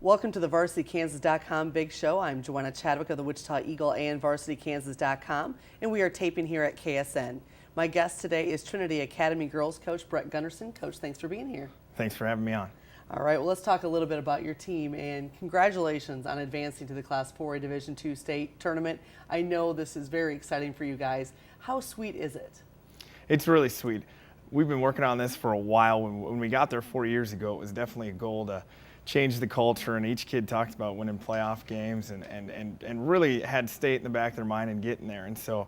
Welcome to the VarsityKansas.com Big Show. I'm Joanna Chadwick of the Wichita Eagle and VarsityKansas.com, and we are taping here at KSN. My guest today is Trinity Academy girls coach Brett Gunderson. Coach, thanks for being here. Thanks for having me on. All right, well, let's talk a little bit about your team, and congratulations on advancing to the Class 4A Division II state tournament. I know this is very exciting for you guys. How sweet is it? It's really sweet. We've been working on this for a while. When we got there 4 years ago, it was definitely a goal to change the culture, and each kid talked about winning playoff games and really had state in the back of their mind and getting there. And so,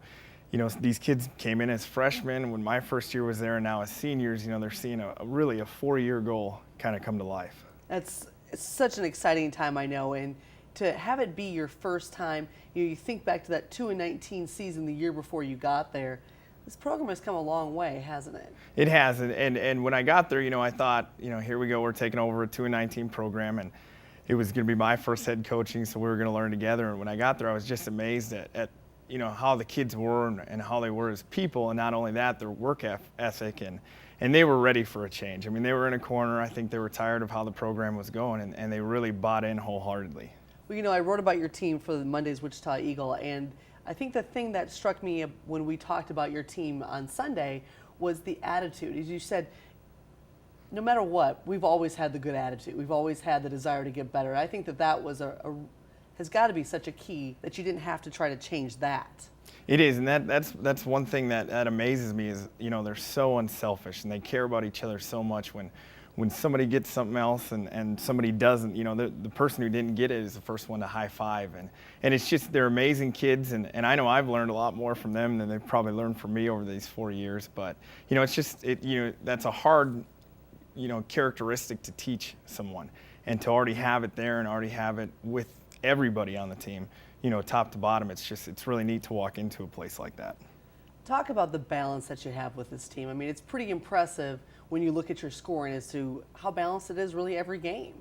you know, these kids came in as freshmen when my first year was there, and now as seniors, you know, they're seeing really a 4-year goal kind of come to life. It's such an exciting time, I know, and to have it be your first time, you think back to that 2-19 season the year before you got there. This program has come a long way, hasn't it? It has, and when I got there, you know, I thought, you know, here we go, we're taking over a 2-19 program, and it was going to be my first head coaching, so we were going to learn together. And when I got there, I was just amazed at you know, how the kids were and how they were as people, and not only that, their work ethic, and they were ready for a change. I mean, they were in a corner. I think they were tired of how the program was going, and they really bought in wholeheartedly. Well, you know, I wrote about your team for the Monday's Wichita Eagle, and I think the thing that struck me when we talked about your team on Sunday was the attitude. As you said, no matter what, we've always had the good attitude. We've always had the desire to get better. I think that was has got to be such a key that you didn't have to try to change that. It is, and that's one thing that amazes me is, you know, they're so unselfish and they care about each other so much. When somebody gets something else and somebody doesn't, you know, the person who didn't get it is the first one to high five. And it's just, they're amazing kids, and I know I've learned a lot more from them than they've probably learned from me over these 4 years. But, you know, it's just, you know, that's a hard, you know, characteristic to teach someone. And to already have it there and already have it with everybody on the team, you know, top to bottom, it's really neat to walk into a place like that. Talk about the balance that you have with this team. I mean, it's pretty impressive when you look at your scoring as to how balanced it is really every game.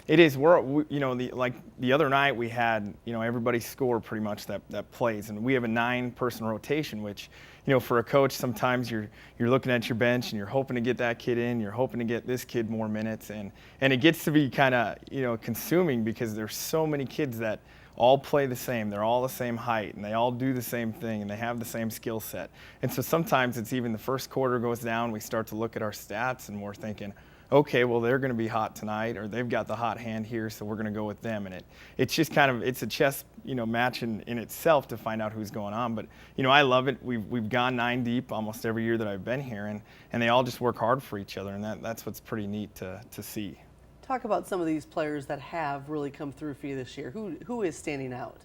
It is. You know, like the other night we had, you know, everybody score pretty much that plays, and we have a 9-person rotation, which, you know, for a coach, sometimes you're looking at your bench and you're hoping to get that kid in, you're hoping to get this kid more minutes, and it gets to be kind of, you know, consuming because there's so many kids that all play the same. They're all the same height, and they all do the same thing, and they have the same skill set. And so sometimes it's even the first quarter goes down, we start to look at our stats, and we're thinking, okay, well, they're going to be hot tonight, or they've got the hot hand here, so we're going to go with them. And it's just kind of, it's a chess, you know, match in itself to find out who's going on. But, you know, I love it. We've gone 9 deep almost every year that I've been here, and they all just work hard for each other, and that's what's pretty neat to see. Talk about some of these players that have really come through for you this year. Who is standing out?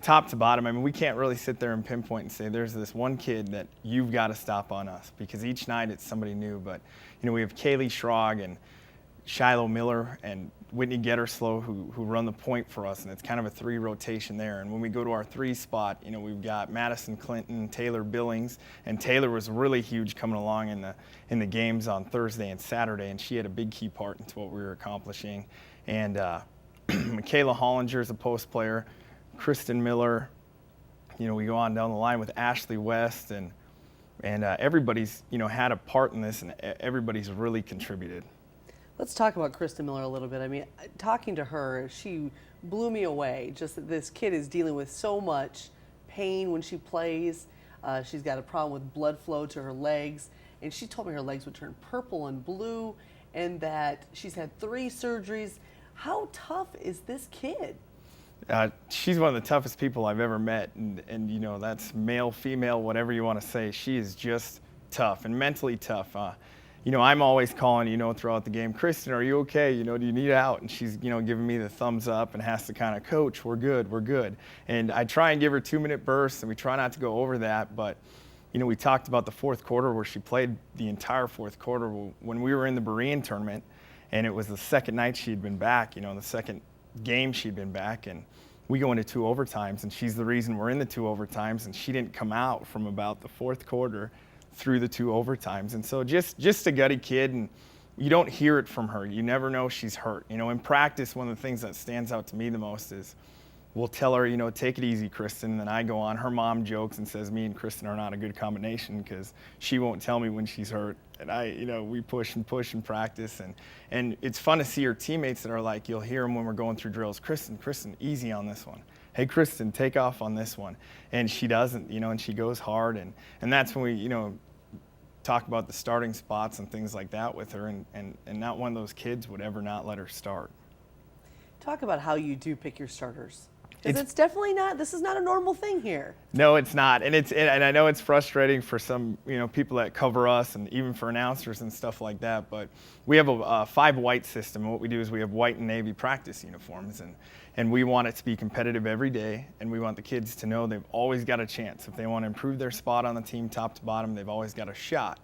Top to bottom, I mean, we can't really sit there and pinpoint and say there's this one kid that you've got to stop on us, because each night it's somebody new. But, you know, we have Kaylee Schrog and Shiloh Miller and Whitney Getterslow who run the point for us, and it's kind of a 3 rotation there. And when we go to our 3 spot, you know, we've got Madison Clinton, Taylor Billings, and Taylor was really huge coming along in the games on Thursday and Saturday, and she had a big key part into what we were accomplishing. And Michaela Hollinger is a post player, Kristen Miller, you know, we go on down the line with Ashley West, and everybody's, you know, had a part in this, and everybody's really contributed. Let's talk about Kristen Miller a little bit. I mean, talking to her, she blew me away. Just that this kid is dealing with so much pain when she plays. She's got a problem with blood flow to her legs, and she told me her legs would turn purple and blue, and that she's had 3 surgeries. How tough is this kid? She's one of the toughest people I've ever met, and you know, that's male, female, whatever you want to say. She is just tough and mentally tough. You know, I'm always calling, you know, throughout the game, Kristen, are you okay? You know, do you need out? And she's, you know, giving me the thumbs up and has to kind of, coach, we're good, we're good. And I try and give her 2-minute bursts, and we try not to go over that. But, you know, we talked about the 4th quarter where she played the entire 4th quarter when we were in the Berean tournament, and it was the second night she'd been back, you know, the second game she'd been back, and we go into 2 overtimes, and she's the reason we're in the 2 overtimes, and she didn't come out from about the 4th quarter through the 2 overtimes. And so just a gutty kid, and you don't hear it from her. You never know she's hurt. You know, in practice, one of the things that stands out to me the most is we'll tell her, take it easy, Kristen. And then I go on. Her mom jokes and says me and Kristen are not a good combination because she won't tell me when she's hurt. And we push and practice. And it's fun to see her teammates that are like, you'll hear them when we're going through drills. Kristen, easy on this one. Hey, Kristen, take off on this one. And she doesn't, and she goes hard. And that's when we, talk about the starting spots and things like that with her. And not one of those kids would ever not let her start. Talk about how you do pick your starters. Because it's definitely not, this is not a normal thing here. No, it's not. And I know it's frustrating for some, people that cover us and even for announcers and stuff like that. But we have a 5-white system. And what we do is we have white and navy practice uniforms. And we want it to be competitive every day. And we want the kids to know they've always got a chance. If they want to improve their spot on the team top to bottom, they've always got a shot.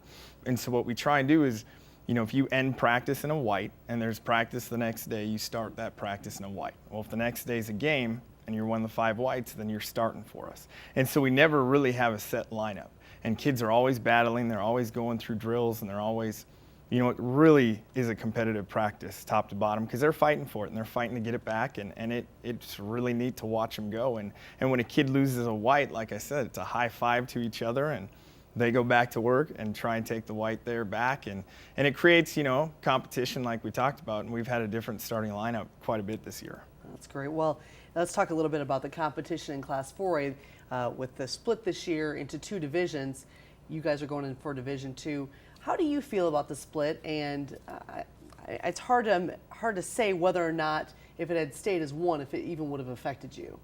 And so what we try and do is, if you end practice in a white and there's practice the next day, you start that practice in a white. Well, if the next day's a game, and you're one of the 5 whites, then you're starting for us. And so we never really have a set lineup. And kids are always battling, they're always going through drills, and they're always, it really is a competitive practice, top to bottom, because they're fighting for it, and they're fighting to get it back, and it's really neat to watch them go. And when a kid loses a white, like I said, it's a high five to each other, and they go back to work and try and take the white there back. And it creates, competition like we talked about, and we've had a different starting lineup quite a bit this year. That's great. Well, let's talk a little bit about the competition in Class 4A. With the split this year into 2 divisions, you guys are going in for Division 2. How do you feel about the split? And it's hard to say whether or not, if it had stayed as 1, if it even would have affected you.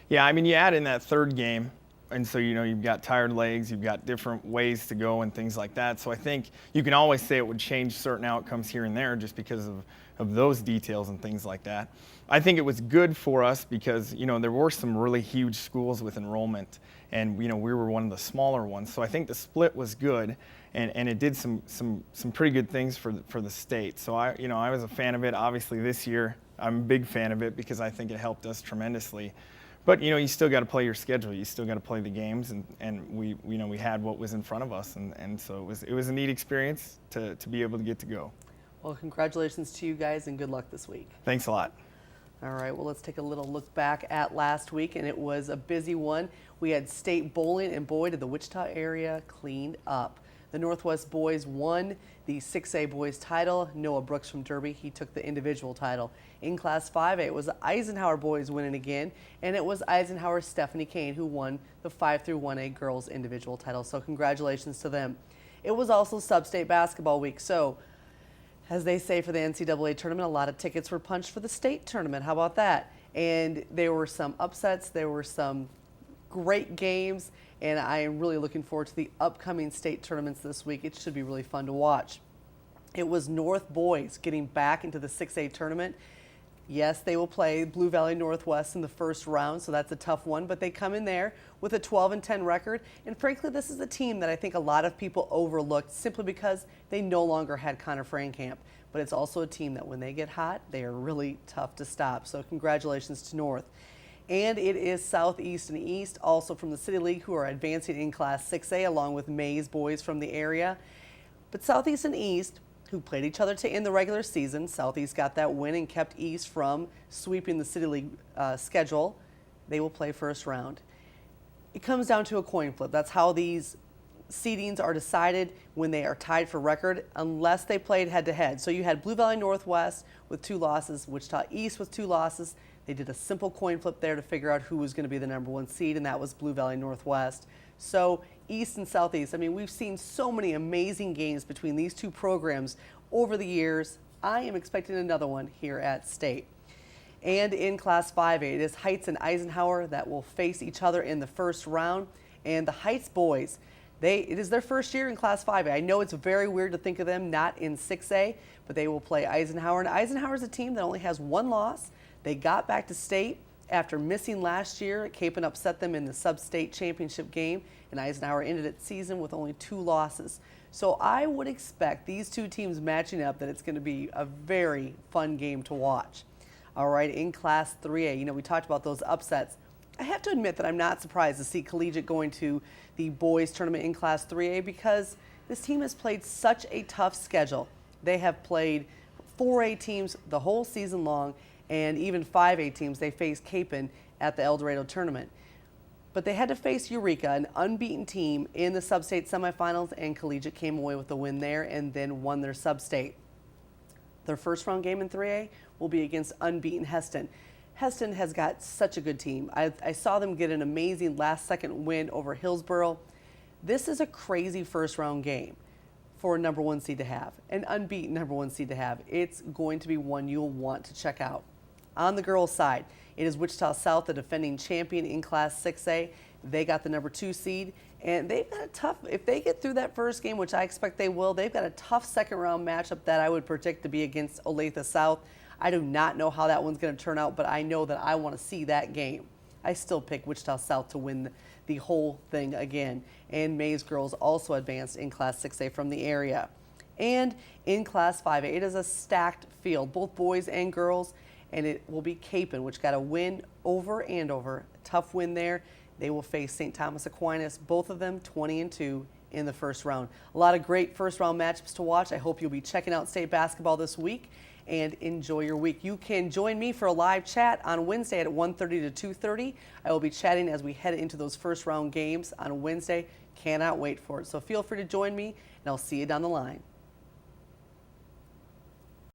Yeah, you add in that 3rd game. And so, you've got tired legs, you've got different ways to go and things like that. So I think you can always say it would change certain outcomes here and there just because of those details and things like that. I think it was good for us because, there were some really huge schools with enrollment and, we were one of the smaller ones. So I think the split was good and it did some pretty good things for the state. So I was a fan of it. Obviously this year, I'm a big fan of it because I think it helped us tremendously. But, you still got to play your schedule. You still got to play the games, and we had what was in front of us, and so it was a neat experience to be able to get to go. Well, congratulations to you guys, and good luck this week. Thanks a lot. All right, well, let's take a little look back at last week, and it was a busy one. We had state bowling, and boy, did the Wichita area clean up. The Northwest boys won the 6A boys title. Noah Brooks from Derby, he took the individual title. In Class 5A, it was the Eisenhower boys winning again, and it was Eisenhower's Stephanie Kane who won the 5-1A girls individual title. So congratulations to them. It was also sub-state basketball week. So as they say for the NCAA tournament, a lot of tickets were punched for the state tournament. How about that? And there were some upsets. There were some great games. And I am really looking forward to the upcoming state tournaments this week. It should be really fun to watch. It was North boys getting back into the 6A tournament. Yes, they will play Blue Valley Northwest in the first round, so that's a tough one, but they come in there with a 12-10 record. And frankly, this is a team that I think a lot of people overlooked simply because they no longer had Connor Frankamp. But it's also a team that when they get hot, they are really tough to stop. So congratulations to North. And it is Southeast and East, also from the City League, who are advancing in Class 6A, along with Mays boys from the area. But Southeast and East, who played each other to end the regular season, Southeast got that win and kept East from sweeping the City League schedule. They will play first round. It comes down to a coin flip. That's how these seedings are decided when they are tied for record, unless they played head-to-head. So you had Blue Valley Northwest with 2 losses, Wichita East with 2 losses. They did a simple coin flip there to figure out who was going to be the #1 seed, and that was Blue Valley Northwest. So East and Southeast, we've seen so many amazing games between these 2 programs over the years. I am expecting another one here at State. And in Class 5A, it is Heights and Eisenhower that will face each other in the first round. And the Heights boys, it is their first year in Class 5A. I know it's very weird to think of them not in 6A, but they will play Eisenhower. And Eisenhower is a team that only has 1 loss. They got back to state after missing last year. Capen upset them in the sub-state championship game, and Eisenhower ended its season with only 2 losses. So I would expect these 2 teams matching up that it's going to be a very fun game to watch. All right, in Class 3A, we talked about those upsets. I have to admit that I'm not surprised to see Collegiate going to the boys tournament in Class 3A because this team has played such a tough schedule. They have played 4A teams the whole season long, and even 5A teams. They face Capen at the El Dorado tournament. But they had to face Eureka, an unbeaten team in the sub-state semifinals, and Collegiate came away with the win there and then won their sub-state. Their first round game in 3A will be against unbeaten Heston. Heston has got such a good team. I saw them get an amazing last-second win over Hillsboro. This is a crazy first-round game for a number 1 seed to have, an unbeaten number 1 seed to have. It's going to be one you'll want to check out. On the girls' side, it is Wichita South, the defending champion in Class 6A. They got the number 2 seed, and they've got a tough, if they get through that first game, which I expect they will, they've got a tough second-round matchup that I would predict to be against Olathe South. I do not know how that one's going to turn out, but I know that I want to see that game. I still pick Wichita South to win the whole thing again. And Mays girls also advanced in Class 6A from the area. And in Class 5A, it is a stacked field, both boys and girls, and it will be Capon, which got a win over Andover. Tough win there. They will face St. Thomas Aquinas, both of them 20-2 in the first round. A lot of great first round matchups to watch. I hope you'll be checking out state basketball this week and enjoy your week. You can join me for a live chat on Wednesday at 1:30 to 2:30. I will be chatting as we head into those first round games on Wednesday. Cannot wait for it. So feel free to join me, and I'll see you down the line.